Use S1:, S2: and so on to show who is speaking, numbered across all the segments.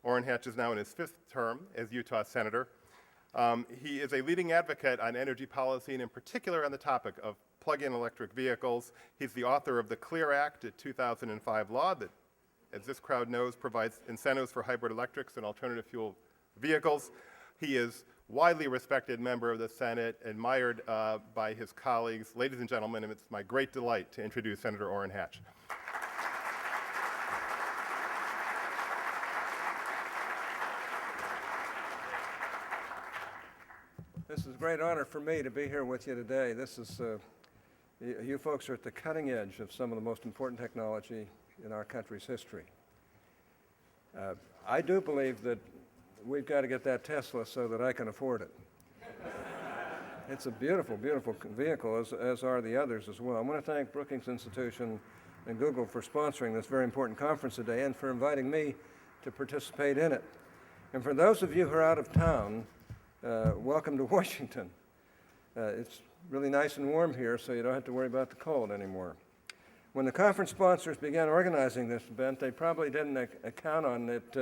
S1: Orrin Hatch is now in his 5th term as Utah Senator. He is a leading advocate on energy policy and in particular on the topic of plug-in electric vehicles. He's the author of the CLEAR Act, a 2005 law that, as this crowd knows, provides incentives for hybrid electrics and alternative fuel vehicles. He is widely respected member of the Senate, admired by his colleagues. Ladies and gentlemen, it's my great delight to introduce Senator Orrin Hatch.
S2: This is a great honor for me to be here with you today. This is, you folks are at the cutting edge of some of the most important technology in our country's history. I do believe that we've got to get that Tesla so that I can afford it. It's a beautiful, beautiful vehicle, as are the others as well. I want to thank Brookings Institution and Google for sponsoring this very important conference today and for inviting me to participate in it. And for those of you who are out of town, welcome to Washington. It's really nice and warm here, so you don't have to worry about the cold anymore. When the conference sponsors began organizing this event, they probably didn't account on it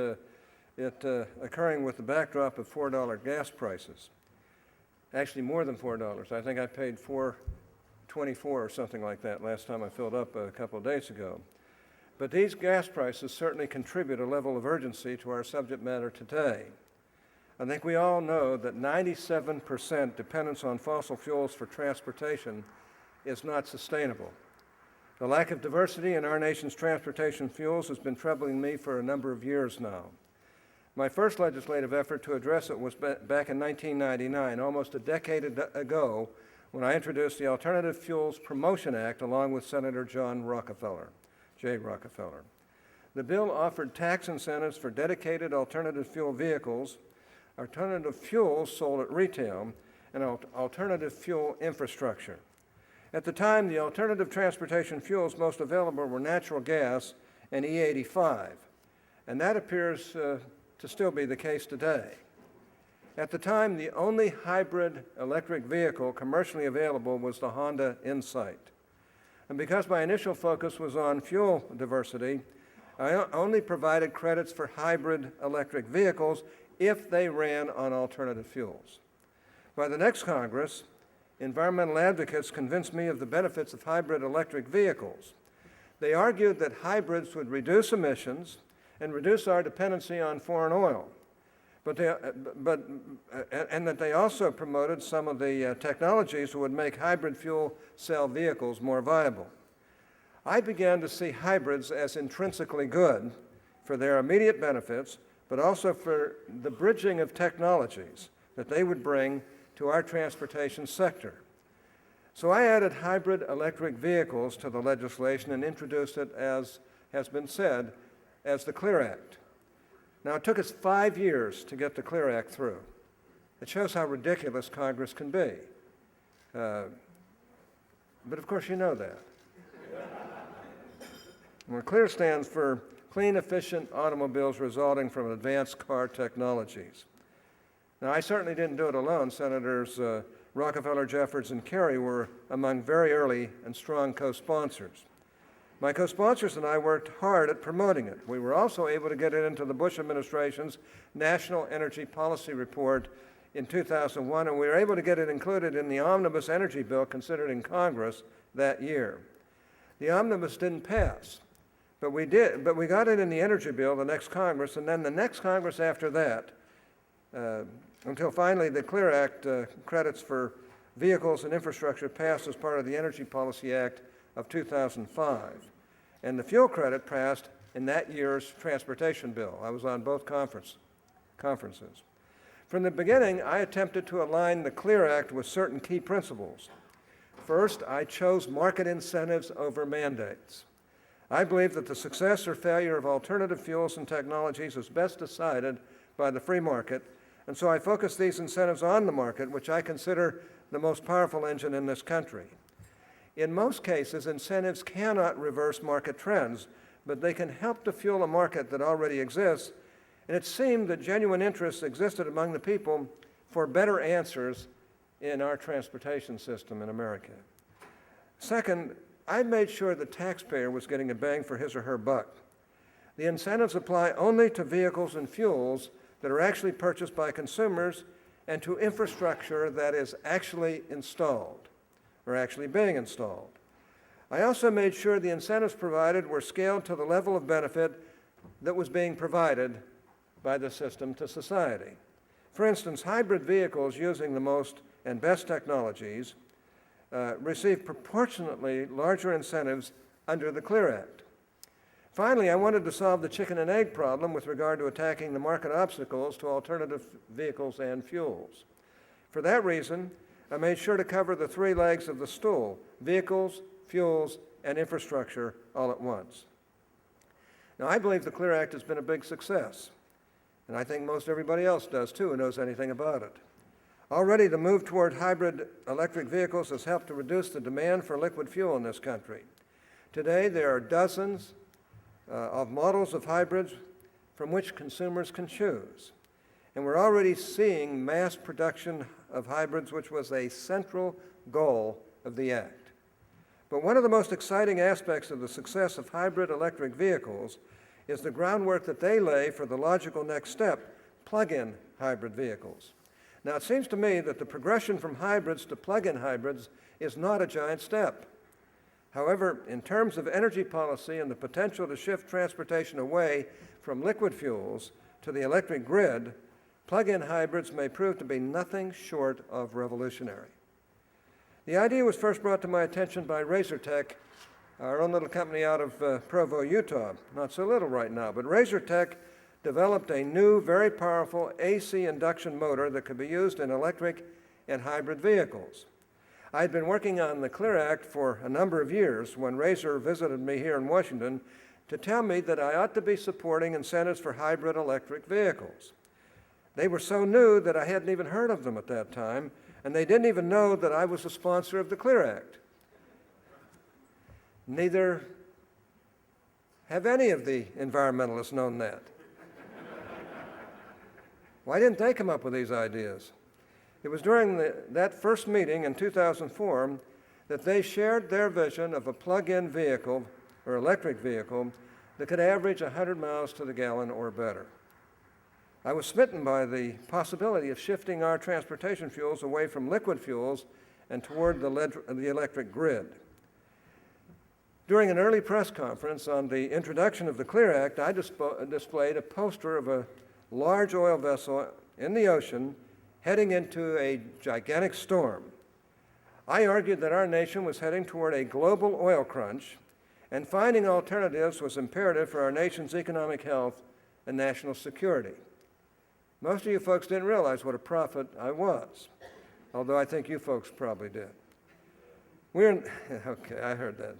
S2: occurring with the backdrop of $4 gas prices. Actually, more than $4. I think I paid $4.24 or something like that last time I filled up a couple of days ago. But these gas prices certainly contribute a level of urgency to our subject matter today. I think we all know that 97% dependence on fossil fuels for transportation is not sustainable. The lack of diversity in our nation's transportation fuels has been troubling me for a number of years now. My first legislative effort to address it was back in 1999, almost a decade ago, when I introduced the Alternative Fuels Promotion Act along with Senator John Rockefeller, J. Rockefeller. The bill offered tax incentives for dedicated alternative fuel vehicles, alternative fuels sold at retail, and alternative fuel infrastructure. At the time, the alternative transportation fuels most available were natural gas and E85, and that appears to still be the case today. At the time, the only hybrid electric vehicle commercially available was the Honda Insight. And because my initial focus was on fuel diversity, I only provided credits for hybrid electric vehicles if they ran on alternative fuels. By the next Congress, environmental advocates convinced me of the benefits of hybrid electric vehicles. They argued that hybrids would reduce emissions and reduce our dependency on foreign oil, and that they also promoted some of the technologies that would make hybrid fuel cell vehicles more viable. I began to see hybrids as intrinsically good for their immediate benefits, but also for the bridging of technologies that they would bring to our transportation sector. So I added hybrid electric vehicles to the legislation and introduced it, as has been said, as the CLEAR Act. Now, it took us 5 years to get the CLEAR Act through. It shows how ridiculous Congress can be. But of course you know that. Well, CLEAR stands for Clean, Efficient Automobiles Resulting from Advanced Car Technologies. Now, I certainly didn't do it alone. Senators Rockefeller, Jeffords, and Kerry were among very early and strong co-sponsors. My co-sponsors and I worked hard at promoting it. We were also able to get it into the Bush administration's National Energy Policy Report in 2001, and we were able to get it included in the Omnibus Energy Bill considered in Congress that year. The Omnibus didn't pass, but we got it in the Energy Bill the next Congress, and then the next Congress after that, until finally the CLEAR Act credits for vehicles and infrastructure passed as part of the Energy Policy Act of 2005. And the fuel credit passed in that year's transportation bill. I was on both conferences. From the beginning, I attempted to align the CLEAR Act with certain key principles. First, I chose market incentives over mandates. I believe that the success or failure of alternative fuels and technologies is best decided by the free market, and so I focused these incentives on the market, which I consider the most powerful engine in this country. In most cases, incentives cannot reverse market trends, but they can help to fuel a market that already exists, and it seemed that genuine interest existed among the people for better answers in our transportation system in America. Second, I made sure the taxpayer was getting a bang for his or her buck. The incentives apply only to vehicles and fuels that are actually purchased by consumers and to infrastructure that is actually installed or actually being installed. I also made sure the incentives provided were scaled to the level of benefit that was being provided by the system to society. For instance, hybrid vehicles using the most and best technologies receive proportionately larger incentives under the CLEAR Act. Finally, I wanted to solve the chicken and egg problem with regard to attacking the market obstacles to alternative vehicles and fuels. For that reason, I made sure to cover the three legs of the stool: vehicles, fuels, and infrastructure all at once. Now, I believe the CLEAR Act has been a big success, and I think most everybody else does too who knows anything about it. Already, the move toward hybrid electric vehicles has helped to reduce the demand for liquid fuel in this country. Today, there are dozens of models of hybrids from which consumers can choose. And we're already seeing mass production of hybrids, which was a central goal of the Act. But one of the most exciting aspects of the success of hybrid electric vehicles is the groundwork that they lay for the logical next step, plug-in hybrid vehicles. Now, it seems to me that the progression from hybrids to plug-in hybrids is not a giant step. However, in terms of energy policy and the potential to shift transportation away from liquid fuels to the electric grid, plug-in hybrids may prove to be nothing short of revolutionary. The idea was first brought to my attention by RazorTech, our own little company out of Provo, Utah. Not so little right now, but RazorTech developed a new, very powerful AC induction motor that could be used in electric and hybrid vehicles. I had been working on the CLEAR Act for a number of years when Razor visited me here in Washington to tell me that I ought to be supporting incentives for hybrid electric vehicles. They were so new that I hadn't even heard of them at that time, and they didn't even know that I was a sponsor of the CLEAR Act. Neither have any of the environmentalists known that. Why didn't they come up with these ideas? It was during that first meeting in 2004 that they shared their vision of a plug-in vehicle or electric vehicle that could average 100 miles to the gallon or better. I was smitten by the possibility of shifting our transportation fuels away from liquid fuels and toward the electric grid. During an early press conference on the introduction of the CLEAR Act, I displayed a poster of a large oil vessel in the ocean heading into a gigantic storm. I argued that our nation was heading toward a global oil crunch, and finding alternatives was imperative for our nation's economic health and national security. Most of you folks didn't realize what a prophet I was, although I think you folks probably did. Okay, I heard that.